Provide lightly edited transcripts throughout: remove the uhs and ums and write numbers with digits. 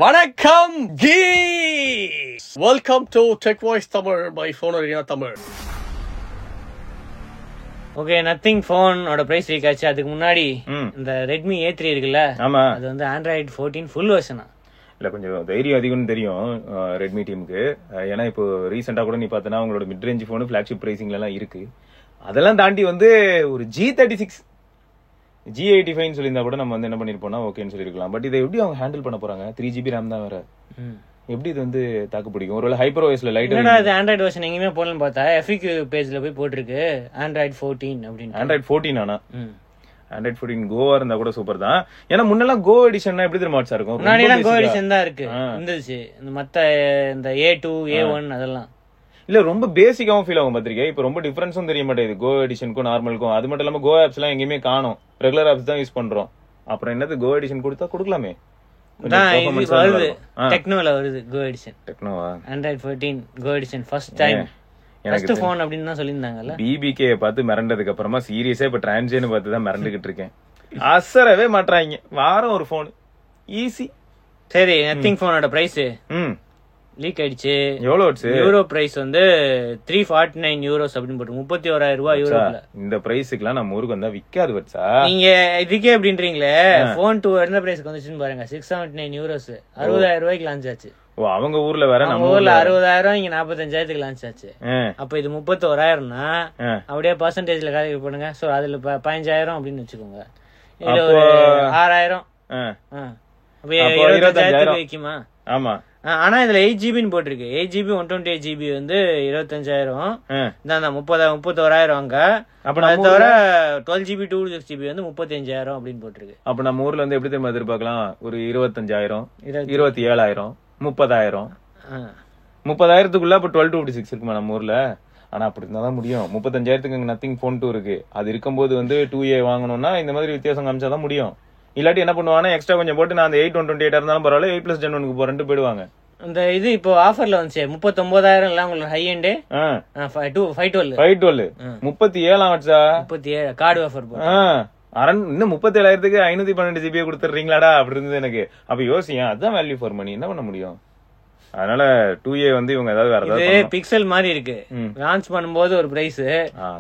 வணக்கம் geeks. Welcome to Tech Voice Tamil by Phone Arena Tamil. Okay, Nothing போனோட price leak ஆச்சு. அதுக்கு முன்னாடி இந்த ரெட்மி A3 இருக்குல்ல, ஆமா, அது வந்து ஆண்ட்ராய்டு 14 ஃபுல் வெர்ஷனா. இல்ல கொஞ்சம் தைரியம் அதிகம்னு தெரியும் ரெட்மி டீமுக்கு. ஏன்னா இப்போ ரீசெண்டா கூட நீ பார்த்தனா அவங்களோட மிட் ரேஞ்ச் போன் ஃபிளாக்ஷிப் பிரைசிங்ல எல்லாம் இருக்கு. அதெல்லாம் தாண்டி வந்து ஒரு G36 G85 சொல்லியிருந்தா கூட நம்ம வந்து என்ன பண்ணிருப்போம்னா ஓகேன்னு சொல்லிருக்கலாம். பட் இதை எப்படி அவங்க ஹேண்டில் பண்ண போறாங்க? 3GB RAM தான் வேற. எப்படி இது வந்து தாக்கு பிடிக்கும்? ஒருவேளை ஹைப்பர் ஓஎஸ்ல லைட் என்னடா இது ஆண்ட்ராய்டு வெர்ஷன் எங்கேயுமே போடலன்னு பார்த்தா FAQ பேஜ்ல போய் போட்டிருக்கு ஆண்ட்ராய்டு 14 அப்படின்னு. ஆண்ட்ராய்டு 14 ஆனா ஆண்ட்ராய்டு 14 கோவா இருந்தா கூட சூப்பர் தான். ஏன்னா முன்னெல்லாம் கோ எடிஷன்னா எப்படி தெரியுமா இருக்கும்? முன்னாடி எல்லாம் கோ எடிஷன் தான் இருக்கு இருந்துச்சு. இந்த மத்த இந்த A2 A1 அதெல்லாம் இல்ல ரொம்ப பேசிக்காவும் ஃபீல் ஆகும் பாத்திரிக்கேன். இப்ப ரொம்ப டிஃபரன்ஸும் தெரிய மாட்டேங்குது கோ எடிஷனுக்கும் நார்மலுக்கும். அது மட்டும் இல்லாம கோ ஆப்ஸ் எல்லாம் எங்கேயுமே காணும், ரெகுலர் ஆப்ஸ் தான் யூஸ் பண்றோம். அப்புறம் என்னது கோ எடிஷன் கொடுத்தா கொடுக்கலாமே. வருது டெக்னோல வருது கோ எடிஷன். டெக்னோவா? Android 14 Go edition first time first phone அப்படின்னு தான் சொல்லியிருந்தாங்கல்ல. BBK பார்த்து மிரண்டதுக்கு அப்புறமா சீரியஸா இப்ப டிரான்ஜியன் பார்த்து தான் மிரண்டுகிட்டு இருக்கேன். அசரவே மாட்டாங்க. வாரம் ஒரு போன் ஈஸி. சரி, நத்திங் போனோட பிரைஸ் லீக் ஆயிடுச்சு. எவ்வளவு யூரோ பிரைஸ் வந்து 349 யூரோஸ் அப்படின்னு போட்டு 31,000 ரூபாய் யூரோல. இந்த பிரைஸுக்குலாம் நம்ம ஊருக்கு வந்தா விக்காது வச்சா. நீங்க இதுக்கே அப்படின்றீங்களே, போன் 2 என்ன பிரைஸ்க்கு வந்துச்சுன்னு பாருங்க. 679 யூரோஸ், 60,000 ரூபாய்க்கு லான்ச் ஆச்சு. ஓ, அவங்க ஊர்ல வேற, நம்ம ஊர்ல 60,000, இங்க 45,000க்கு லான்ச் ஆச்சு. அப்ப இது 31,000னா அப்படியே பர்சன்டேஜ்ல கால்குலேட் பண்ணுங்க. சோ அதுல 15,000 அப்படின்னு வச்சுக்கோங்க. இதுல ஒரு 6,000. அப்ப 25,000 வைக்குமா? ஆமா. ஆனா இதுல 8GB போட்டிருக்கு. 8GB 128GB வந்து 25,000. இந்த 31,000 அங்க. அப்ப அது தவிர 12GB 256GB வந்து 35,000 அப்படின்னு போட்டிருக்கு. அப்ப நம்ம ஊர்ல வந்து எப்படி தெரியுமா எதிர்பார்க்கலாம்? ஒரு 25,000, 27,000, 30,000. 30,000க்குள்ள அப்ப 1256 இருக்குமா நம்ம ஊர்ல? ஆனா அப்படி இருந்தாதான் முடியும். 35,000க்கு அங்க நத்திங் போன் 2 இருக்கு. அது இருக்கும்போது வந்து 2A வாங்கணும்னா இந்த மாதிரி வித்தியாசம் காமிச்சாதான் முடியும். இல்லாட்டி என்ன பண்ணுவாங்கன்னா எக்ஸ்ட்ரா கொஞ்சம் போட்டு நான் அந்த 8,128 இருந்தாலும் பரவாயில்ல 8+10 போறேன்ட்டு போயிடுவாங்க. இந்த இது இப்போ ஆஃபர்ல வந்துச்சு 39,000 எல்லாம் உங்களுக்கு ஹை எண்ட் 512 37 வச்சா 37 கார்டு ஆஃபர் இன்னும் 37,000க்கு 512GB கொடுத்துறீங்களாடா அப்படி இருந்தது எனக்கு. அப்ப யோசியா, அதுதான் வேல்யூ ஃபார் மணி. என்ன பண்ண முடியும்? அதனால 2A வந்து இவங்க ஏதாவது வேற ஏதாவது பிக்சல் மாதிரி இருக்கு. லான்ச் பண்ணும்போது ஒரு பிரைஸ்,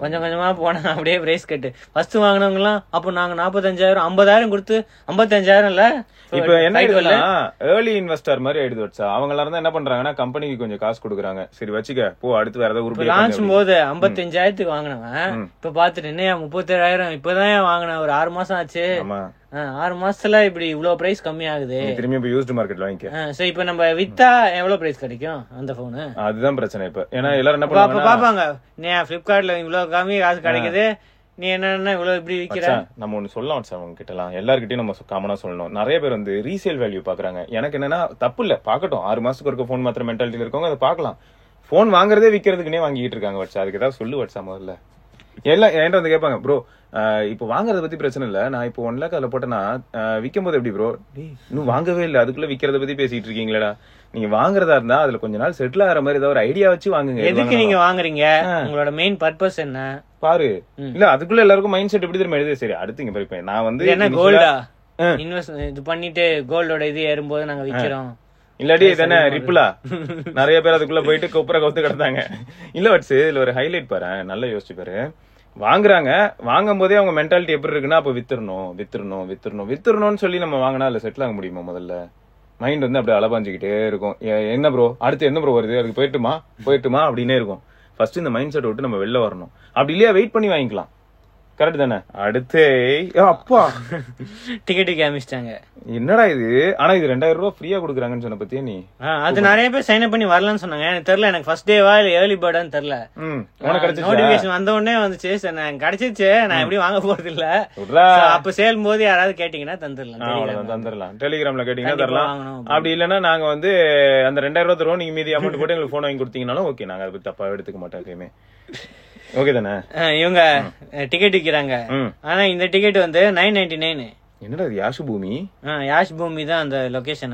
கொஞ்சம் கொஞ்சமா போனா அப்படியே பிரைஸ் கட்டு. ஃபர்ஸ்ட் வாங்கினவங்க எல்லாம் அப்ப நாங்க 45,000 50,000 கொடுத்து 55,000 இல்ல. இப்ப என்ன ஆயிடுதுன்னா ஏர்லி இன்வெஸ்டர் மாதிரி ஆயிடுது வச்சா. அவங்க எல்லாரும் என்ன பண்றாங்கன்னா கம்பெனிக்கு கொஞ்சம் காசு கொடுக்குறாங்க. சரி வச்சுக்க போ, அடுத்து வேற ஏதாவது உருப்படி. லான்ச் போது 55,000க்கு வாங்கினவன் இப்ப பாத்துட்டு என்னையா 37,000 இப்பதான் வாங்கின, ஒரு 6 மாசம் ஆச்சு. 6 மாசத்துல இப்படி இவ்வளவு பிரைஸ் கம்மி ஆகுது. திரும்பி இப்ப யூஸ்டு மார்க்கெட்ல வாங்கிக்க. சோ இப்ப நம்ம வித்தா எவ்வளவு பிரைஸ் கிடைக்கும் அந்த போனு? அதுதான் பிரச்சனை இப்ப. ஏன்னா எல்லாரும் என்ன பண்ணுவாங்க பாப்பாங்க, நீ பிளிப்கார்ட்ல இவ்வளவு கம்மி காசு கிடைக்குது, நீ என்ன இவ்வளவு இப்படி விக்கிற. நம்ம ஒண்ணு சொல்லலாம் அவங்க கிட்ட எல்லாம், எல்லார்கிட்டயும் நம்ம காமனா சொல்லணும். நிறைய பேர் வந்து ரீசேல் வேல்யூ பாக்குறாங்க. எனக்கு என்னன்னா தப்பு இல்ல, பாக்கட்டும். 6 மாசத்துக்கு இருக்க போன் மாத்திர மென்டாலிட்டியில இருக்கவங்க அதை பாக்கலாம். போன் வாங்குறதே விக்கிறதுக்குன்னே வாங்கிட்டு இருக்காங்க வச்சா. அதுக்கு ஏதாவது சொல்லு வச்சா முதல்ல. எல்லாம் என்கிட்ட வந்து கேட்பாங்க, ப்ரோ இப்போ வாங்குறத பத்தி பிரச்சனை இல்ல, நான் இப்போ 1 lakh அதுல போட்டேன்னா விற்கும் போது எப்படி ப்ரோ? இன்னும் வாங்கவே இல்ல, அதுக்குள்ள விக்கிறத பத்தி பேசிட்டு இருக்கீங்களா? நீங்க வாங்குறதா இருந்தா அதுல கொஞ்ச நாள் செட்டில் ஆகிற மாதிரி ஏதாவது ஒரு ஐடியா வச்சு வாங்குங்க. எதுக்கு நீங்க வாங்குறீங்க? உங்களோட மெயின் பர்பஸ் என்ன பாரு. இல்ல அதுக்குள்ள எல்லாருக்கும் மைண்ட் செட் எப்படி தெரியுமா எழுது? சரி அடுத்து இங்க பாரு, நான் வந்து என்ன கோல்டா இன்வெஸ்ட் இது பண்ணிட்டு கோல்டோட இது ஏறும்போது நாங்க விக்கிறோம், இல்லாட்டி தானே ரிப்புலா நிறைய பேர் அதுக்குள்ள போயிட்டு கொப்பரை கொத்து கிடந்தாங்க. இல்ல வட்ஸ் இதுல ஒரு ஹைலைட் பாரு, நல்லா யோசிச்சு பாரு. வாங்குறாங்க, வாங்கும் போதே அவங்க மென்டாலிட்டி எப்படி இருக்குன்னா அப்ப வித்துறணும்னு சொல்லி நம்ம வாங்கினா அதுல செட்டில் ஆக முடியுமா? முதல்ல மைண்ட் வந்து அப்படியே அலபாஞ்சுக்கிட்டே இருக்கும். என்ன ப்ரோ அடுத்து என்ன ப்ரோ வருது, அதுக்கு போயிட்டுமா அப்படின்னே இருக்கும். ஃபர்ஸ்ட் இந்த மைண்ட் செட் விட்டு நம்ம வெளில வரணும். அப்படி இல்லையா வெயிட் பண்ணி வாங்கிக்கலாம். கரெக்ட் தானே? அடுத்து அப்பா டிக்கெட் காமிச்சிட்டாங்க. என்னடா இது? ஆனா இது 2,000 ரூபாய் ஃப்ரீயா கொடுக்குறாங்கன்னு சொன்ன பத்தியா நீ? அது நிறைய பேர் சைன் அப் பண்ணி வரலன்னு சொன்னாங்க. எனக்கு தெரியல, எனக்கு ஃபர்ஸ்ட் டேவா இல்ல ஏர்லி பேர்டான்னு தெரியல. நோட்டிபிகேஷன் வந்த உடனே வந்துச்சு. நான் கிடைச்சிச்சு, நான் எப்படி வாங்க போறது இல்ல. அப்ப சேலும் போது யாராவது கேட்டீங்கன்னா தந்துடலாம். டெலிகிராம்ல கேட்டீங்கன்னா தரலாம். அப்படி இல்லன்னா நாங்க வந்து அந்த 2,000 ரூபாய் தருவோம், நீங்க மீதி அமௌண்ட் போட்டு எங்களுக்கு போன் வாங்கி கொடுத்தீங்கன்னாலும் ஓகே, நாங்க அதை தப்பா எடுத்துக்க மாட்டோம் எப்பயுமே. ஓகே தானே? இவங்க டிக்கெட் விக்கிறாங்க. ஆனா இந்த டிக்கெட் வந்து 999. என்னடா இது? யாஷ் பூமி. யாஷ் பூமி தான் அந்த லொகேஷன்.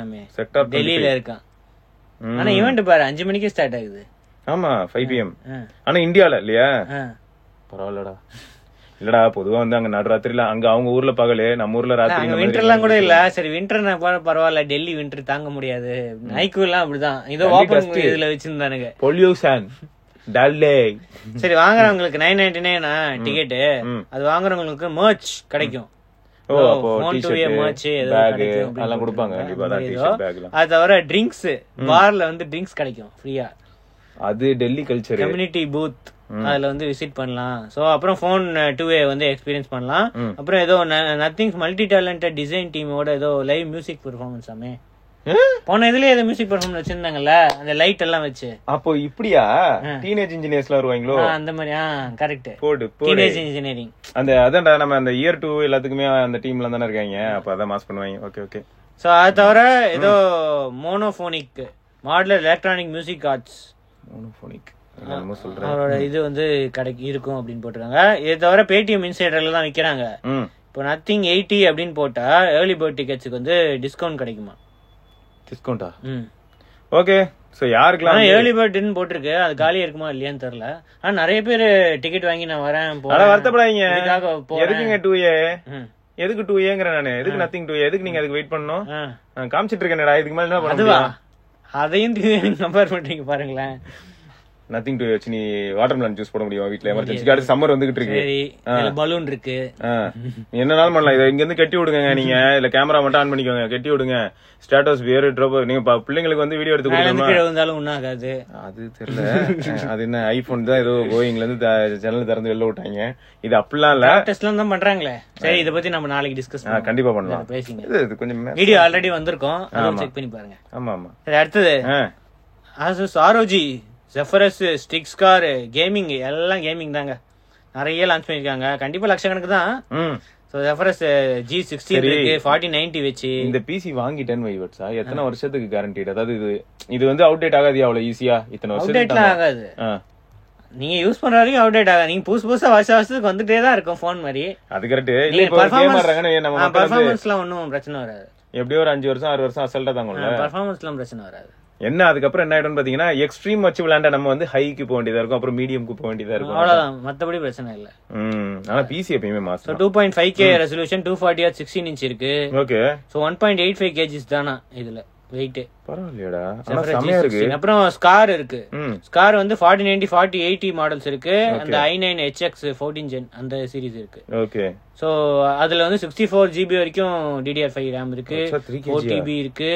டெல்லியில இருக்கான். ஆனா ஈவென்ட் பாரு 5 மணிக்கு ஸ்டார்ட் ஆகுது. ஆமா 5 PM. ஆனா இந்தியால இல்லையா? பரவாயில்லடா. இல்லடா பொதுவா வந்து அங்க நடுராத்திரில அங்க அவங்க ஊர்ல பகலு, நம்ம ஊர்ல ராத்திரி. விண்டர் எல்லாம் கூட இல்ல. சரி விண்டர் பரவாயில்ல, டெல்லி விண்டர் தாங்க முடியாது. நைக்கு எல்லாம் அப்படிதான், இதோ ஓபன் இதுல வச்சிருந்தானுங்க. பொல்யூஷன் டல்லே. சரி வாங்குறவங்களுக்கு 999 டிக்கெட், அது வாங்குறவங்களுக்கு மர்ச் கிடைக்கும். அது தவிர ட்ரிங்க்ஸ், பார்ல வந்து ட்ரிங்க்ஸ் கிடைக்கும் ஃப்ரீயா. அது டெல்லி கல்ச்சர். கம்யூனிட்டி பூத், அதுல வந்து விசிட் பண்ணலாம். சோ அப்புறம் போன் 2way வந்து எக்ஸ்பீரியன்ஸ் பண்ணலாம். அப்புறம் ஏதோ நத்திங்ஸ் மல்டி டேலண்டட் டிசைன் டீமோட ஏதோ லைவ் மியூசிக் பெர்ஃபார்மன்ஸ் ஆமே போன இதுலயே ஏதோ மியூசிக் பெர்ஃபார்மன்ஸ் வச்சிருந்தாங்கல்ல, அந்த லைட் எல்லாம் வச்சு. அப்போ இப்படியா டீனேஜ் இன்ஜினியர்ஸ்லாம் வருவாங்களோ அந்த மாதிரி? Correct, teenage engineering. அந்த அதான்டா நம்ம அந்த இயர் 2 எல்லாத்துக்குமே அந்த டீம்ல தானே இருக்காங்க. அப்ப அதான் மாஸ் பண்ணுவாங்க. Okay okay. சோ அது தவிர ஏதோ மோனோபோனிக் மாடுலர் எலக்ட்ரானிக் மியூசிக் ஆர்ட்ஸ், மோனோபோனிக் அவரோட இது வந்து இருக்கும் அப்படின்னு போட்டிருக்காங்க. இதை தவிர பேடிஎம் இன்சைடர்ல தான் விக்கிறாங்க. இப்போ நத்திங் 80 அப்படின்னு போட்டா ஏர்லி பேர்ட் டிக்கெட்ஸ்க்கு வந்து டிஸ்கவுண்ட் கிடைக்குமா? டிஸ்கவுண்டா? ஓகே. சோ யாருக்குலாம் ஏர்லி பேர்ட்னு போட்டிருக்கு, அது காலியா இருக்குமா இல்லையான்னு தெரியல. ஆனா நிறைய பேர் டிக்கெட் வாங்கி நான் வரேன் போறேன். வருத்தப்படாதீங்க. எதுக்குங்க 2A? எதுக்கு 2Aங்கற நானு? எதுக்கு நத்திங் 2A? எதுக்கு நீங்க அதுக்கு வெயிட் பண்ணனும்? காமிச்சிட்டு இருக்கேன்டா. இதுக்கு மேல என்ன பண்ணணும்? அதையும் கம்பேர் பண்றீங்க பாருங்களேன். நத்திங் 2A வச்சு நீ வாட்டர்மெலன் ஜூஸ் போட முடியும் வீட்ல. எமர்ஜென்சி கார்டு சம்மர் வந்துகிட்டு இருக்கு. பலூன் இருக்கு, என்னனாலும் பண்ணலாம். இதை இங்க இருந்து கட்டி விடுங்க. நீங்க இல்ல கேமரா மட்டும் ஆன் பண்ணிக்கோங்க, கட்டி விடுங்க. ஸ்டேட்டஸ் வேற ட்ராப். நீங்க பிள்ளைங்களுக்கு வந்து வீடியோ எடுத்து கொடுக்கணும். ஒண்ணாகாது அது தெரியல. அது என்ன ஐபோன் தான் ஏதோ கோயிங்ல இருந்து சேனல் திறந்து வெளில விட்டாங்க. இது அப்படிலாம் இல்ல, டெஸ்ட்லாம் தான் பண்றாங்களே. சரி இத பத்தி நம்ம நாளைக்கு டிஸ்கஸ் பண்ணலாம். கண்டிப்பா பண்ணலாம். பேசிங்க. இது கொஞ்சம் வீடியோ ஆல்ரெடி வந்திருக்கும், அதை செக் பண்ணி பாருங்க. ஆமா ஆமா. சரி அடுத்தது Asus ROG Zephyrus sticks car gaming, எல்லாம் கேமிங் தாங்க. நிறைய லான்ச் பண்ணிருக்காங்க. கண்டிப்பா லட்சக்கணக்கு தான். சோ Zephyrus G16 இருக்கு 4090 வச்சு. இந்த பிசி வாங்கிட்டேன்னு வைவட்ஸா எத்தனை வருஷத்துக்கு கேரண்டி? அதாவது இது வந்து அவுடேட் ஆகாது அவ்வளவு ஈஸியா? இத்தனை வருஷம் ஆகாது. நீங்க யூஸ் பண்ற வரைக்கும் அவுடேட் ஆகாது. நீங்க புதுசா வருஷத்துக்கு வந்துட்டே தான் இருக்கும் போன் மாதிரி. அது கரெக்ட். இல்ல இப்போ கேம் ஆடுறாங்க, நம்ம பெர்ஃபார்மன்ஸ்லாம் ஒண்ணும் பிரச்சனை வராது. எப்படியோ ஒரு 5 வருஷம் 6 வருஷம் அசல்ட்டா தாங்கல. பெர்ஃபார்மன்ஸ்லாம் பிரச்சனை வராது. என்ன அதுக்கப்புறம் என்ன ஆயிடும் பாத்தீங்கன்னா, எக்ஸ்ட்ரீம் வச்சு விளையாண்டா நம்ம வந்து ஹைக்கு போக வேண்டியதா இருக்கும், அப்புறம் மீடியம்க்கு போக வேண்டியதா இருக்கும். அவ்வளவுதான், மத்தபடி பிரச்சனை இல்ல. ஆனா பிசி எப்பயுமே மாசம் 2.5K ரெசல்யூஷன் 240 Hz 16 இன்ச் இருக்கு. ஓகே. சோ 1.85 kg தானா இதுல வெயிட். பரவாயில்லையடா, ஆனா செமையா இருக்கு. அப்புறம் ஸ்கார் இருக்கு. ஸ்கார் வந்து 4090 4080 மாடல்ஸ் இருக்கு. அந்த i9 HX 14 gen அந்த சீரிஸ் இருக்கு. ஓகே. சோ அதுல வந்து 64 GB வரைக்கும் DDR5 RAM இருக்கு, 4 TB இருக்கு.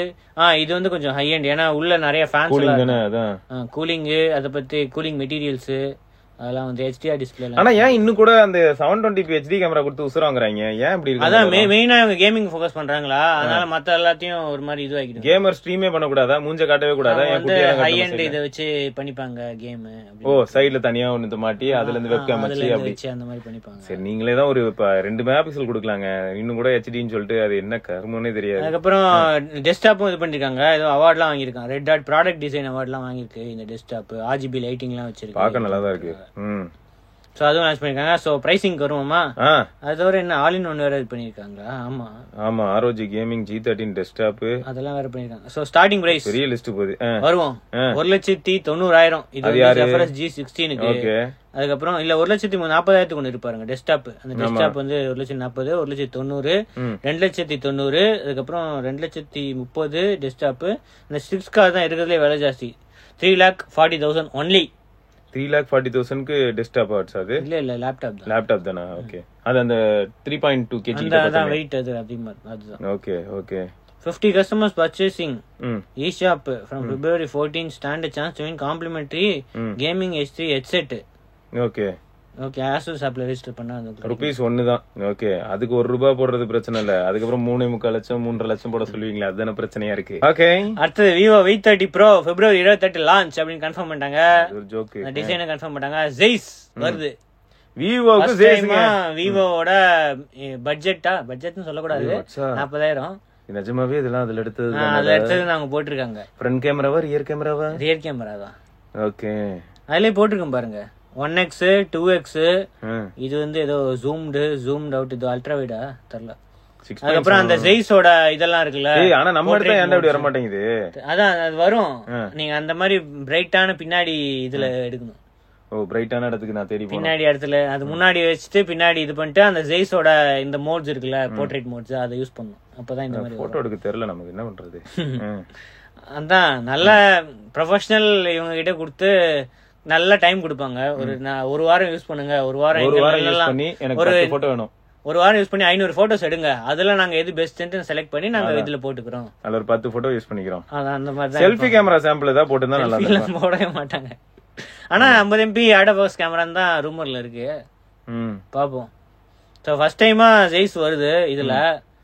இது வந்து கொஞ்சம் ஹை எண்ட், ஏன்னா உள்ள நிறைய ஃபேன்ஸ் கூலிங், அத பத்தி கூலிங் மெட்டீரியல்ஸ் அதெல்லாம் வந்து HDR டிஸ்ப்ளே. ஆனா ஏன் இன்னும் கூட அந்த 720p HD கேமரா கொடுத்து உசுறாங்கறாங்க? ஏன் இப்படி இருக்கு? அதான் மெயினா அவங்க கேமிங் ஃபோக்கஸ் பண்றாங்களா, அதனால மத்த எல்லாத்தையும் ஒரு மாதிரி இது ஆகிடும். கேமர் ஸ்ட்ரீமே பண்ண கூடாதா? மூஞ்ச காட்டவே கூடாதா? வந்து ஹை எண்ட் இத வச்சு பண்ணிப்பாங்க கேம். ஓ சைடுல தனியா ஒன்னு மாட்டி அதுல இருந்து வெப்கேம் வச்சு அப்படி அந்த மாதிரி பண்ணிப்பாங்க. சரி நீங்களே தான் ஒரு 2 மெகாபிக்சல் கொடுக்கலாங்க, இன்னும் கூட HDன்னு சொல்லிட்டு அது என்ன கர்மனே தெரியாது. அதுக்கப்புறம் டெஸ்க்டாப்பும் இது பண்ணிருக்காங்க, ஏதோ அவார்ட்லாம் வாங்கிருக்காங்க. ரெட் டாட் ப்ராடக்ட் டிசைன் அவார்ட்லாம் வாங்கிருக்கு இந்த டெஸ்க்டாப். RGB லைட்டிங்லாம் வச்சிருக்கு, பார்க்க நல்லா தான் இருக்கு. சோ அதுவும் லான்ச் பண்ணிருக்காங்க. சோ பிரைசிங் வருமா? அது தவிர என்ன ஆல் இன் ஒன் வேற இது பண்ணிருக்காங்களா? ஆமா ஆமா, ROG கேமிங் G13 டெஸ்க்டாப் அதெல்லாம் வேற பண்ணிருக்காங்க. சோ ஸ்டார்டிங் பிரைஸ் பெரிய லிஸ்ட் போகுது. வருவோம் 1,90,000 இது Zephyrus G16 க்கு. ஓகே. அதுக்கப்புறம் இல்ல 1,40,000 கொண்டு இருப்பாருங்க டெஸ்க்டாப். அந்த டெஸ்க்டாப் வந்து 1,40,000 1,90,000 2,90,000 அதுக்கப்புறம் 2,30,000 டெஸ்க்டாப். அந்த 6 கார் தான் இருக்கிறதுலே விலை ஜாஸ்தி. 3,40,000 ஒன்லி. 3,40,000க்கு desktop ads. அது இல்ல லேப்டாப் தானா? ஓகே. அது அந்த 3.2 kg தான் வெயிட். அது அதிகமா அதுதான். Okay okay. 50 customers purchasing eShop from February 14 stand a chance to win complimentary gaming H3 headset. Okay okay. Asus ஆப்ல ரெஜிஸ்டர் பண்ணா அந்த ரூபீஸ் 1 தான். ஓகே. அதுக்கு ₹1 போடுறது பிரச்சனை இல்ல, அதுக்கப்புறம் 3.25 லட்சம் 3.5 லட்சம் போட சொல்லுவீங்களா? அதுதான பிரச்சனையா இருக்கு. ஓகே. அடுத்து Vivo V30 Pro February 28 launch அப்படின்னு கன்ஃபார்ம் பண்ணிட்டாங்க. ஒரு ஜோக், டிசைனை கன்ஃபார்ம் பண்ணிட்டாங்க. Zeiss வருது. விவோக்கு Zeissங்க. விவோவோட பட்ஜெட்னு சொல்ல கூடாது, 40,000. நிஜமாவே இதெல்லாம் அதுல எடுத்தது நாங்க போட்டிருக்காங்க. ஃப்ரண்ட் கேமராவா ரியர் கேமராவா? ரியர் கேமரா தான். ஓகே. அதுலயே போட்டிருக்கோம் பாருங்க, 1x 2x. இது வந்து ஏதோ ஜூம்ட் அவுட், இது அல்ட்ரா வைடா தெரியல. அதுக்கப்புறம் அந்த Zeissோட இதெல்லாம் இருக்குல்ல, ஆனா நம்ம இடத்துல ஏன்டா இப்படி வர மாட்டேங்குது? அதான் அது வரும், நீங்க அந்த மாதிரி பிரைட்டான பின்னாடி இதுல எடுக்கணும். ஓ பிரைட்டான இடத்துக்கு நான் தேடி பின்னாடி இடத்துல அது முன்னாடி வச்சுட்டு பின்னாடி இது பண்ணிட்டு அந்த ஜெய்ஸோட இந்த மோட்ஸ் இருக்குல்ல போர்ட்ரேட் மோட்ஸ் அதை யூஸ் பண்ணும். அப்பதான் இந்த மாதிரி போட்டோ எடுக்க தெரியல நமக்கு என்ன பண்றது. அதான் நல்ல ப்ரொஃபஷனல் இவங்க கிட்ட கொடுத்து நல்ல டைம் கொடுப்பாங்க. ஒரு வாரம் யூஸ் பண்ணுங்க, ஒரு வாரம் ஒரு வாரம் யூஸ் பண்ணி 500 போட்டோஸ் எடுங்க, அதுல நாங்க எது பெஸ்ட் செலக்ட் பண்ணி நாங்க இதுல போட்டுக்கிறோம். அதுல ஒரு 10 போட்டோ யூஸ் பண்ணிக்கிறோம். அந்த மாதிரி செல்ஃபி கேமரா சாம்பிள் ஏதாவது போட்டுதான் நல்லா இருக்கும். போடவே மாட்டாங்க. ஆனா 50 MP ஆடோபாஸ் கேமரா தான் ரூமர்ல இருக்கு. பாப்போம். ஸோ ஃபர்ஸ்ட் டைமா ஜெய்ஸ் வருது இதுல,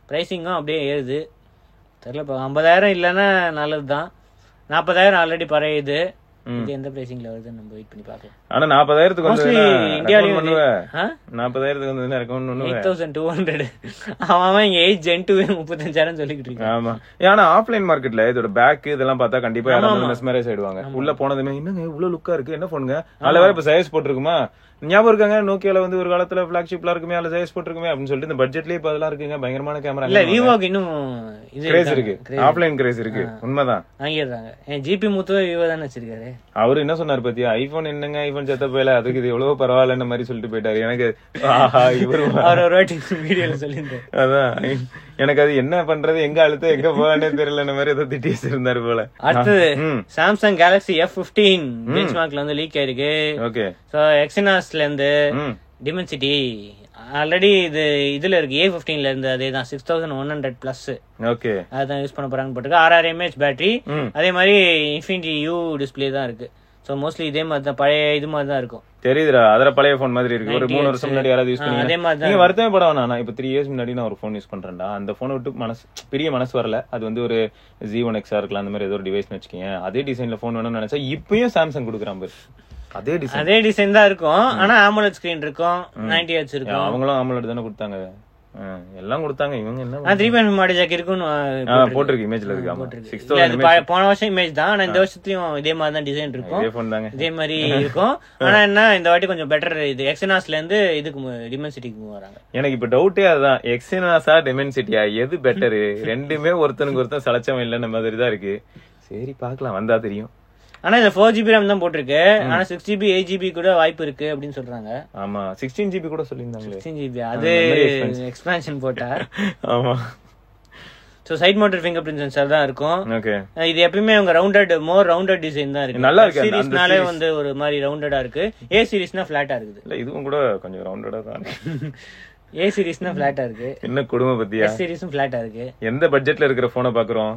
பிரைசிங்கும் அப்படியே ஏறுது தெரியல. 50,000 இல்லைன்னா நல்லதுதான். 40,000 ஆல்ரெடி பழையுது. இது எந்த பிரைசிங்ல வருதுன்னு நம்ம வெயிட் பண்ணி பார்க்கலாம். ஆனா 40,000க்கு வந்து இந்தியாலயே 40,000க்கு வந்து ரெக்கமெண்ட் பண்ணுவேன். 8200 அவன் இங்க 8 Gen 2 35,000 சொல்லிக்கிட்டு இருக்கான். ஆமா. ஏன்னா ஆஃப்லைன் மார்க்கெட்ல இதோட பேக் இதெல்லாம் பார்த்தா கண்டிப்பா யாராவது மெஸ்மரைஸ் ஆயிடுவாங்க. உள்ள போனதுமே என்னங்க இவ்வளவு லுக்கா இருக்கு, என்ன போனுங்க, அதுல வேற இப்ப சைஸ் போட்டுருக்குமா, ஞாபகம் இருக்காங்க நோக்கியால வந்து ஒரு காலத்துல பிளாக்ஷிப்ல இருக்குமே, அதுல சைஸ் போட்டுருக்குமே அப்படின்னு சொல்லிட்டு இந்த பட்ஜெட்லயே இப்ப அதெல்லாம் இருக்குங்க. பயங்கரமான கேமரா இல்ல, விவோக்கு இன்னும் கிரேஸ் இருக்கு, ஆஃப்லைன் கிரேஸ் இருக்கு. உண்மைதான் வாங்கிடுறாங்க. ஜிபி முத்து விவோ தானே வச்சிருக்காரு. அவரு என்ன சொன்னாரு பாத்தியா, ஐபோன் என்னங்க ஐபோன் செத்த போயில, அதுக்கு இது எவ்வளவு பரவாயில்லன்னு மாதிரி சொல்லிட்டு போயிட்டாரு. எனக்கு இவரு அவர் ஒரு வாட்டி வீடியோல சொல்லியிருந்தாரு. அதான் எனக்கு அது என்ன பண்றது, எங்க அழுத்த எங்க போவானே தெரியல மாதிரி ஏதோ திட்டி வச்சிருந்தாரு போல. அடுத்தது சாம்சங் கேலக்ஸி F15 பெஞ்ச்மார்க்ல வந்து லீக் ஆயிருக்கு. ஓகே. சோ எக்ஸினாஸ்ல இருந்து டிமென்சிட்டி ஆல்ரெடி இதுல இருக்கு. A15ல இருந்து அதேதான் 6100 பிளஸ். ஓகே. அதான் யூஸ் பண்ண போறாங்கன்னு போட்டுருக்கு. 6000 mAh பேட்டரி. அதே மாதிரி இன்ஃபினிட்டி U டிஸ்பிளே தான் இருக்கு. சோ மோஸ்ட்லி இதே மாதிரி தான், பழைய இது மாதிரி தான் இருக்கும். தெரியுதுடா, அதுல பழைய போன் மாதிரி இருக்கு. ஒரு 3 வருஷம் முன்னாடி யாராவது யூஸ் பண்ணி அதே மாதிரி நீங்க வருத்தமே பட வேணாம். நான் இப்ப 3 இயர்ஸ் முன்னாடி நான் ஒரு போன் யூஸ் பண்றேன்டா, அந்த போனை விட்டு பெரிய மனசு வரல. அது வந்து ஒரு Z1X இருக்கலாம், அந்த மாதிரி ஏதோ ஒரு டிவைஸ் வச்சுக்கீங்க. அதே டிசைன்ல போன் வேணும்னு நினைச்சா இப்பயும் சாம்சங் கொடுக்குறான் பாரு. அதே டிசைன் தான் இருக்கும். ஆனா AMOLED ஸ்கிரீன் இருக்கும், 90 Hz இருக்கும். அவங்களும் AMOLED தானே கொடுத்தாங்க, எல்லாம் கொடுத்தாங்க. இவங்க என்ன 3.5 மாடல் ஜாக் இருக்குன்னு போட்டிருக்கு, இமேஜ்ல இருக்கு. ஆமா 6000 போன வருஷம் இமேஜ் தான். ஆனா இந்த வருஷத்துலயும் இதே மாதிரி தான் டிசைன் இருக்கும், இதே மாதிரி இருக்கும். ஆனா என்ன இந்த வாட்டி கொஞ்சம் பெட்டர். இது எக்ஸினாஸ்ல இருந்து இதுக்கு டிமென்சிட்டிக்கு மூவ் வராங்க. எனக்கு இப்ப டவுட்டே அதுதான், எக்ஸினாஸா டிமென்சிட்டியா எது பெட்டர்? ரெண்டுமே ஒருத்தனுக்கு ஒருத்தன் சலச்சம் இல்லைன்ற மாதிரி தான் இருக்கு. சரி பாக்கலாம், வந்தா தெரியும். ஆனா இந்த 4GB RAM தான் போட்டிருக்கு. ஆனா 6GB 8GB கூட வாய்ப்பு இருக்கு அப்படின்னு சொல்றாங்க. ஆமா 16GB கூட சொல்லியிருந்தாங்க. 16GB அது எக்ஸ்பான்ஷன் போட்டா. ஆமா. So side mounted finger print sensor தான் இருக்கும். ஓகே. இது எப்பவுமே அவங்க ரவுண்டட் டிசைன் தான் இருக்கு. நல்லா இருக்கு. சீரிஸ்னாலே வந்து ஒரு மாதிரி ரவுண்டடா இருக்கு. A சீரிஸ்னா ஃபிளாட்டா இருக்குது. இல்ல இதுவும் கூட கொஞ்சம் ரவுண்டடா தான் இருக்கு. A சீரிஸ்னா ஃபிளாட்டா இருக்கு. என்ன குடும்ப பத்தியா? S சீரிஸும் ஃபிளாட்டா இருக்கு. எந்த பட்ஜெட்ல இருக்கிற போனை பாக்குறோம்,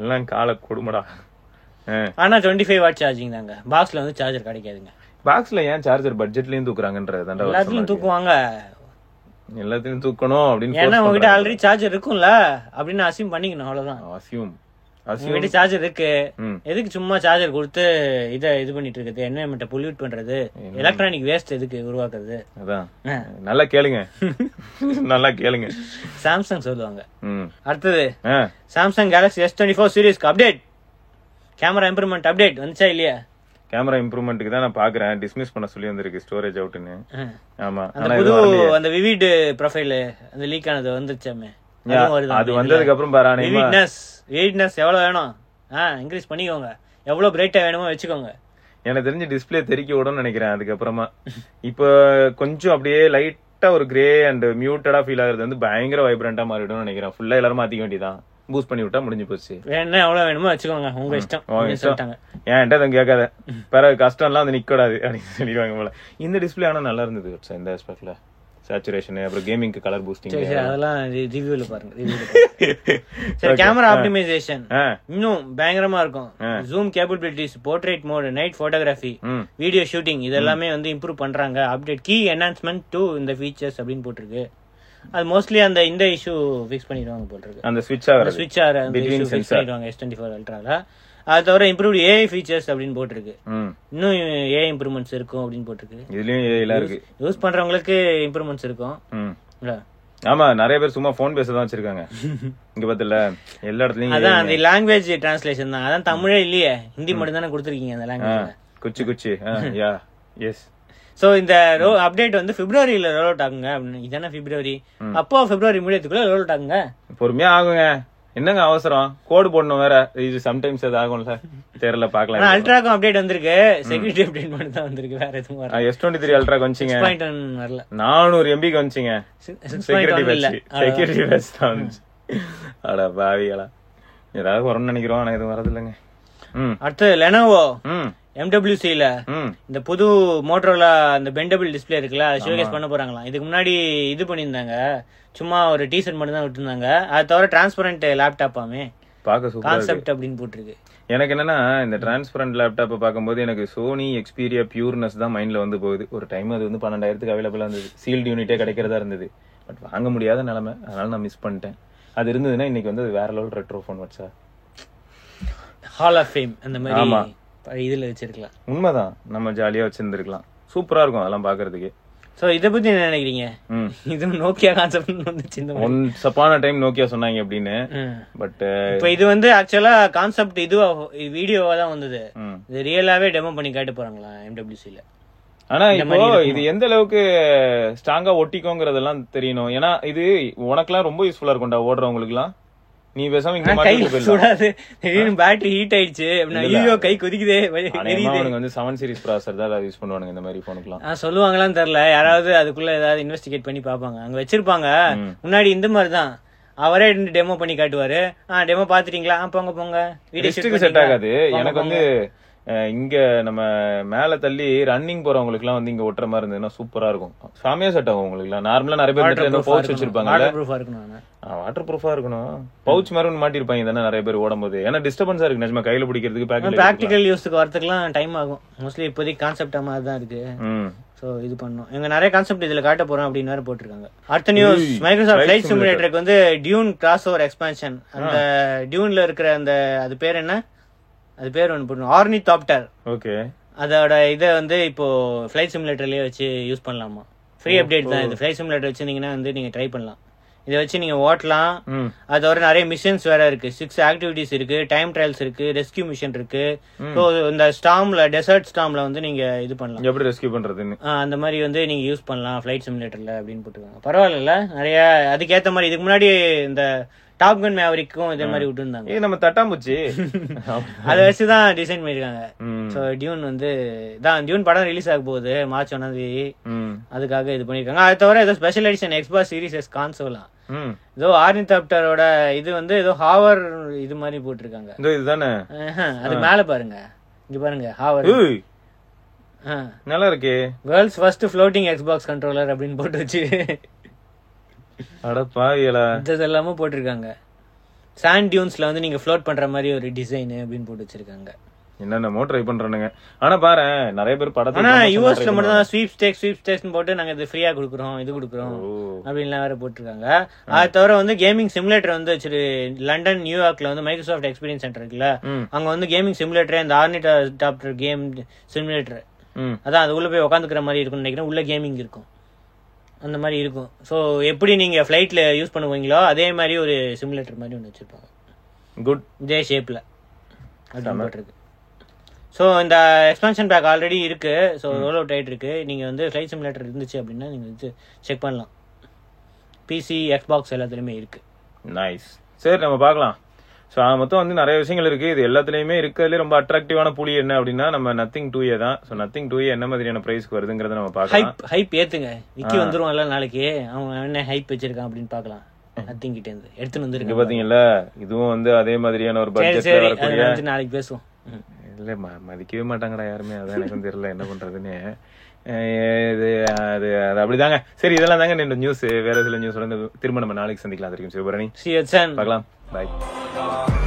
எல்லாம் கால கொடுமடா. ஆனா 25 வாட் சார்ஜிங் தாங்க. பாக்ஸ்ல வந்து சார்ஜர் கிடைக்காதுங்க. பாக்ஸ்ல ஏன் சார்ஜர் பட்ஜெட்லயும் தூக்குறாங்கன்றது தான்டா. எல்லாத்தையும் தூக்குவாங்க, எல்லாத்தையும் தூக்கணும் அப்படின்னு. ஏன்னா உங்ககிட்ட ஆல்ரெடி சார்ஜர் இருக்கும்ல அப்படின்னு அசியூம் பண்ணிக்கணும், அவ்வளவுதான். உங்ககிட்ட சார்ஜர் இருக்கு, எதுக்கு சும்மா சார்ஜர் கொடுத்து இது பண்ணிட்டு இருக்குது, என்விரான்மென்ட்ட பொல்யூட் பண்றது, எலக்ட்ரானிக் வேஸ்ட் எதுக்கு உருவாக்குறது. அதான் நல்லா கேளுங்க, நல்லா கேளுங்க. சாம்சங் சொல்லுவாங்க. அடுத்தது சாம்சங் கேலக்ஸி S24 சீரிஸ்க்கு அப்டேட், கேமரா இம்ப்ரூவ்மெண்ட் அப்டேட் வந்துச்சா இல்லையா? கேமரா இம்ப்ரூவ்மெண்ட்க்கு தான் நான் பாக்குறேன். டிஸ்மிஸ் பண்ண சொல்லி வந்திருக்கு, ஸ்டோரேஜ் அவுட்னு. ஆமா, அந்த புது அந்த விவிட் ப்ரொஃபைல் அந்த லீக் ஆனது வந்துச்சாமே, அது வந்ததுக்கு அப்புறம் பாரானே விவிட்னஸ் எவ்வளவு வேணும் இன்க்ரீஸ் பண்ணிக்கோங்க, எவ்வளவு பிரைட்டா வேணுமோ வச்சுக்கோங்க. எனக்கு தெரிஞ்சு டிஸ்பிளே தெறிக்க விடும்னு நினைக்கிறேன். அதுக்கப்புறமா இப்ப கொஞ்சம் அப்படியே லைட்டா ஒரு கிரே அண்ட் மியூட்டடா ஃபீல் ஆகுறது வந்து பயங்கர வைப்ரண்டா மாறிடும் நினைக்கிறேன். ஃபுல்லா எல்லாரும் மாத்திக்க வேண்டியதான், பூஸ்ட் பண்ணி விட்டா முடிஞ்சு போச்சு. வேணா எவ்வளவு வேணுமோ வச்சுக்கோங்க, உங்க இஷ்டம். ஏன்ட்ட அதை கேட்காத, பிறகு கஷ்டம் எல்லாம் வந்து நிக்கூடாது அப்படின்னு சொல்லிடுவாங்க போல. இந்த டிஸ்பிளே ஆனா நல்லா இருந்தது இந்த ஆஸ்பெக்ட்ல. சேச்சுரேஷன், அப்புறம் கேமிங்க்கு கலர் பூஸ்டிங், அதெல்லாம் ரிவ்யூல பாருங்க. சரி, கேமரா ஆப்டிமைசேஷன் இன்னும் பயங்கரமா இருக்கும். Zoom capabilities, portrait mode, night photography, video shooting, இதெல்லாமே வந்து இம்ப்ரூவ் பண்றாங்க. அப்டேட் கீ என்ஹான்ஸ்மெண்ட் டு இந்த ஃபீச்சர்ஸ் அப்படின்னு போட்டிருக்கு. அது மோஸ்ட்லி இந்த இஷ்யூ ஃபிக்ஸ் பண்ணிடுவாங்க போட்டிருக்கு. அந்த ஸ்விட்ச் ஆற அந்த இஷ்யூ ஃபிக்ஸ் பண்ணிடுவாங்க S24 அல்ட்ரால. அது தவிர இம்ப்ரூவ்ட் AI ஃபீச்சர்ஸ் அப்படின்னு போட்டிருக்கு. இன்னும் AI இம்ப்ரூவ்மெண்ட்ஸ் இருக்கும் அப்படின்னு போட்டிருக்கு. இதுலயும் AI இருக்கு, யூஸ் பண்றவங்களுக்கு இம்ப்ரூவ்மெண்ட்ஸ் இருக்கும். ஆமா, நிறைய பேர் சும்மா போன் பேச தான் வச்சிருக்காங்க இங்க பத்தல எல்லா இடத்துலயும். அதான் அந்த லாங்குவேஜ் டிரான்ஸ்லேஷன் தான். அதான் தமிழே இல்லையே, ஹிந்தி மட்டும் தானே கொடுத்துருக்கீங்க அந்த லாங்குவேஜ். குச்சி யா எஸ். சோ இந்த அப்டேட் வந்து பிப்ரவரியில ரோல் அவுட் ஆகுங்க. இதான பிப்ரவரி, அப்போ பிப்ரவரி முடியறதுக்குள்ள ரோல் அவுட் ஆகுங்க. பொறுமையா ஆகுங்க, என்னங்க அவசரம், கோடு போடணும் வேற, இது சம்டைம்ஸ் அது ஆகும்ல, தெரியல பாக்கலாம். அல்ட்ராக்கும் அப்டேட் வந்திருக்கு, செக்யூரிட்டி அப்டேட் மட்டும் தான் வந்திருக்கு, வேற எதுவும் வரல. S23 அல்ட்ராக்கு வந்துச்சுங்க, 6.1 வரல, 400 MB வந்துச்சுங்க, செக்யூரிட்டி பேட்ச் தான் வந்துச்சு. அட பாவிகளா, ஏதாவது வரும்னு நினைக்கிறோம், ஆனா எதுவும் வரது இல்லைங்க. அடுத்து லெனோவோ MWC-ல இந்த புது மோட்டரோலா அந்த பெண்டபிள் டிஸ்பிளே இருக்குல்ல, அதை ஷோகேஸ் பண்ண போறாங்களாம். இதுக்கு முன்னாடி இது பண்ணியிருந்தாங்க, சும்மா ஒரு டீசர்ட் மட்டும் தான் விட்டுருந்தாங்க. அது தவிர டிரான்ஸ்பரண்ட் லேப்டாப்பாமே பார்க்க கான்செப்ட் அப்படின்னு போட்டிருக்கு. எனக்கு என்னன்னா இந்த டிரான்ஸ்பரண்ட் லேப்டாப்பை பார்க்கும்போது எனக்கு சோனி எக்ஸ்பீரியா பியூர்னஸ் தான் மைண்ட்ல வந்து போகுது. ஒரு டைம் அது வந்து 12,000 அவைலபிளா இருந்தது, சீல்டு யூனிட்டே கிடைக்கிறதா இருந்தது. பட் வாங்க முடியாத நிலைமை, அதனால நான் மிஸ் பண்ணிட்டேன். அது இருந்ததுன்னா இன்னைக்கு வந்து வேற லெவல் ரெட்ரோ போன் வச்சா ஹால் ஆஃப் ஃபேம் அந்த மாதிரி இதுல வச்சிருக்கலாம். உண்மைதான், நம்ம ஜாலியா வச்சிருந்துருக்கலாம், சூப்பரா இருக்கும் அதெல்லாம் பாக்குறதுக்கு. சோ இத பத்தி என்ன நினைக்கிறீங்க? இது நோக்கியா கான்செப்ட் வந்துச்சு இந்த மாதிரி. Once upon a time Nokia சொன்னாங்க அப்படின்னு. பட் இப்போ இது வந்து ஆக்சுவலா கான்செப்ட் இதுவா வீடியோவா தான் வந்தது. இது ரியலாவே டெமோ பண்ணி காட்ட போறாங்களா MWC-ல? ஆனா இப்போ இது எந்த அளவுக்கு ஸ்ட்ராங்கா ஒட்டிக்கோங்கிறதெல்லாம் தெரியணும். ஏன்னா இது உனக்கெல்லாம் ரொம்ப யூஸ்ஃபுல்லா இருக்கும்டா, ஓடுறவங்களுக்கு எல்லாம். நீ பேசாம இங்க மாட்டிட்டு கூடாது, திடீர்னு பேட்டரி ஹீட் ஆயிடுச்சு அப்படினா ஐயோ கை கொதிக்குதே. அவனுக்கு வந்து 7 சீரிஸ் ப்ராசஸர் தான் யூஸ் பண்ணுவானுங்க இந்த மாதிரி போனுக்குலாம். சொல்லுவாங்களான்னு தெரியல, யாராவது அதுக்குள்ள ஏதாவது இன்வெஸ்டிகேட் பண்ணி பாப்பாங்க, அங்க வச்சிருப்பாங்க. முன்னாடி இந்த மாதிரிதான் அவரே டெமோ பண்ணி காட்டுவாரு. டெமோ பாத்துட்டீங்களா, போங்க போங்க, வீடியோ செட் ஆகாது. எனக்கு வந்து இங்க நம்ம மேல தள்ளி ரன்னிங் போறவங்களுக்கு எல்லாம் வந்து இங்க ஒட்டுற மாதிரி இருந்ததுன்னா சூப்பரா இருக்கும், சாமியா செட் ஆகும் உங்களுக்கு எல்லாம். நார்மலா நிறைய பேர் பவுச் வச்சிருப்பாங்க, வாட்டர் ப்ரூஃபா இருக்கணும், பவுச் மாதிரி ஒன்று மாட்டிருப்பாங்க தானே நிறைய பேர் ஓடும் போது. ஏன்னா டிஸ்டர்பன்ஸா இருக்கு நிஜமா கையில பிடிக்கிறதுக்கு, பிராக்டிகல் யூஸ்க்கு வரதுக்குலாம் டைம் ஆகும். மோஸ்ட்லி இப்போதைக்கு கான்செப்ட் மாதிரி தான் இருக்கு. சோ இது பண்ணோம், எங்க நிறைய கான்செப்ட் இதுல காட்ட போறோம் அப்படின்னு வேற போட்டிருக்காங்க. அடுத்த நியூஸ், மைக்ரோசாஃப்ட் ஃபிளைட் சிமுலேட்டருக்கு வந்து டியூன் கிராஸ் ஓவர் எக்ஸ்பான்ஷன். அந்த டியூன்ல இருக்கிற அந்த அது பேர் என்ன, அது பேர் ஒன்று போடணும், ஆர்னிதாப்டர். ஓகே, அதோட இதை வந்து இப்போ ஃபிளைட் சிமுலேட்டர்லயே வச்சு யூஸ் பண்ணலாமா. ஃப்ரீ அப்டேட் தான் இது. ஃபிளைட் சிமுலேட்டர் வச்சிருந்தீங்கன்னா வந்து நீங்க ட்ரை பண்ணலாம், இதை வச்சு நீங்க ஓட்டலாம். அதோட நிறைய மிஷன்ஸ் வேற இருக்கு, 6 ஆக்டிவிட்டிஸ் இருக்கு, டைம் ட்ரையல்ஸ் இருக்கு, ரெஸ்கியூ மிஷன் இருக்கு. ஸோ இந்த ஸ்டாம்ல, டெசர்ட் ஸ்டாம்ல வந்து நீங்க இது பண்ணலாம், எப்படி ரெஸ்கியூ பண்றதுன்னு அந்த மாதிரி வந்து நீங்க யூஸ் பண்ணலாம் ஃபிளைட் சிமுலேட்டர்ல அப்படின்னு போட்டுருக்காங்க. பரவாயில்ல, நிறைய அதுக்கேற்ற மாதிரி. இதுக்கு முன்னாடி இந்த டாப் கன் மேவரிக்கும் இதே மாதிரி விட்டுருந்தாங்க, நம்ம தட்டாம்பூச்சி அதை வச்சுதான் டிசைன் பண்ணிருக்காங்க. சோ டியூன் வந்து தான் டியூன் படம் ரிலீஸ் ஆக போகுது March 1 அதுக்காக இது பண்ணிருக்காங்க. அது தவிர ஏதோ special edition Xbox Series S கான்சோலாம், ஏதோ ஆர்னிதாப்டரோட இது வந்து ஏதோ ஹாவர் இது மாதிரி போட்டிருக்காங்க. இதுதானே, அது மேல பாருங்க, இங்க பாருங்க ஹாவர் நல்லா இருக்கு. World's first floating Xbox controller அப்படின்னு போட்டு வச்சு எல்லாமே போட்டிருக்காங்க. சாண்ட் டியூன்ஸ்ல வந்து நீங்க ஃப்ளோட் பண்ற மாதிரி ஒரு டிசைன் அப்படின்னு போட்டு வச்சிருக்காங்க. என்னென்னமோ ட்ரை பண்றானுங்க. ஆனா பாரு நிறைய பேர் படத்தை, ஆனா யூஎஸ்ல மட்டும் தான் ஸ்வீப் ஸ்டேக்ஸ் போட்டு நாங்க இது ஃப்ரீயா கொடுக்குறோம், இது கொடுக்குறோம் அப்படின்லாம் வேற போட்டிருக்காங்க. அது தவிர வந்து கேமிங் சிமுலேட்டர் வந்து லண்டன், நியூயார்க்ல வந்து மைக்ரோசாஃப்ட் எக்ஸ்பீரியன்ஸ் சென்டர் இருக்குல்ல, அங்க வந்து கேமிங் சிமுலேட்டர், இந்த ஆர்னிதாப்டர் கேம் சிமுலேட்டர், அதான் அது உள்ள போய் உட்காந்துக்கிற மாதிரி இருக்கும்னு நினைக்கிறேன். உள்ள கேமிங் இருக்கும், அந்த மாதிரி இருக்கும். ஸோ எப்படி நீங்க ஃபிளைட்ல யூஸ் பண்ணுவீங்களோ அதே மாதிரி ஒரு சிமுலேட்டர் மாதிரி ஒன்று வச்சிருப்பாங்க, குட் இதே ஷேப்ல இருக்கு. ஸோ இந்த எக்ஸ்பான்ஷன் பேக் ஆல்ரெடி இருக்கு, ஸோ ரோல் அவுட் ஆயிட்டு இருக்கு. நீங்க வந்து ஃபிளைட் சிமுலேட்டர் இருந்துச்சு அப்படின்னா நீங்க வந்து செக் பண்ணலாம், பிசி எக்ஸ்பாக்ஸ் எல்லாத்துலயுமே இருக்கு. நைஸ், சரி நம்ம பார்க்கலாம். ஸோ மொத்தம் வந்து நிறைய விஷயங்கள் இருக்கு, இது எல்லாத்துலயுமே இருக்கிறதுல ரொம்ப அட்ராக்டிவான புலி என்ன அப்படின்னா நம்ம நத்திங் 2A தான். ஸோ நத்திங் 2A என்ன மாதிரியான பிரைஸ்க்கு வருதுங்கிறத நம்ம பார்க்கலாம். ஹைப் ஏத்துங்க, விக்கி வந்துருவான்ல நாளைக்கு, அவன் என்ன ஹைப் வச்சிருக்கான் அப்படின்னு பார்க்கலாம். நத்திங் கிட்ட இருந்து எடுத்துன்னு வந்துருக்கு பாத்தீங்கல்ல, இதுவும் வந்து அதே மாதிரியான ஒரு பட்ஜெட்ல வரக்கூடிய. நாளைக்கு பேசுவோம். இல்ல மதிக்கவே மாட்டாங்கடா யாருமே, அதான் எனக்கு தெரியல என்ன பண்றதுன்னு. இது அது அது அப்படிதாங்க. சரி, இதெல்லாம் தாங்க இந்த நியூஸ். வேற சில நியூஸ் திரும்ப நம்ம நாளைக்கு சந்திக்கலாம். சிவபரணி, பார்க்கலாம், பாய்.